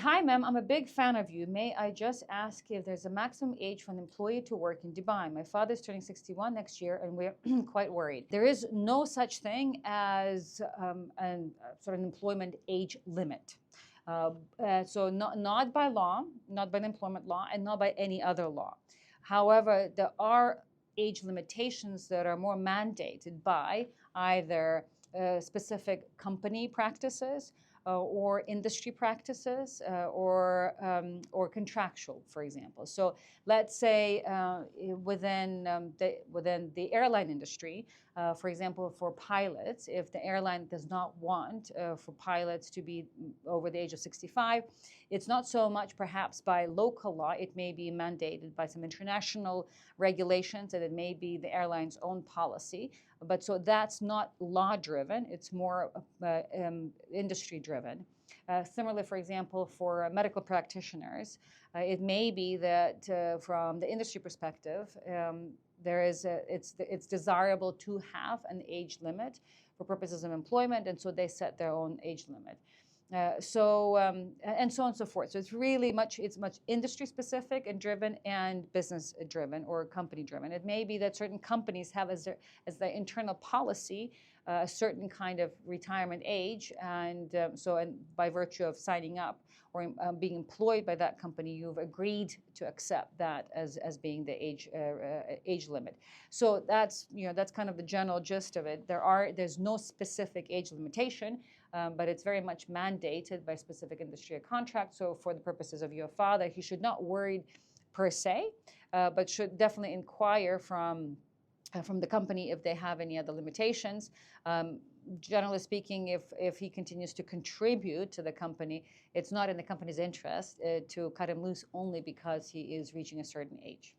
Hi, ma'am. I'm a big fan of you. May I just ask if there's a maximum age for an employee to work in Dubai? My father's turning 61 next year, and we're quite worried. There is no such thing as sort of an employment age limit. So not by law, not by the employment law, and not by any other law. However, there are age limitations that are more mandated by either specific company practices or industry practices or contractual, for example. So let's say within the airline industry, for example, for pilots, if the airline does not want for pilots to be over the age of 65, it's not so much perhaps by local law. It may be mandated by some international regulations, and it may be the airline's own policy. But so that's not law driven, it's more industry driven. Similarly, for example, for medical practitioners, it may be that from the industry perspective, it's desirable to have an age limit for purposes of employment, and so they set their own age limit. And so on and so forth. So it's much industry specific and driven and business driven or company driven. It may be that certain companies have as their internal policy a certain kind of retirement age, and by virtue of signing up or being employed by that company, you've agreed to accept that as being the age limit. So that's kind of the general gist of it. There's no specific age limitation. But it's very much mandated by specific industry or contract. So for the purposes of your father, he should not worry per se, but should definitely inquire from the company if they have any other limitations. Generally speaking, if he continues to contribute to the company, it's not in the company's interest to cut him loose only because he is reaching a certain age.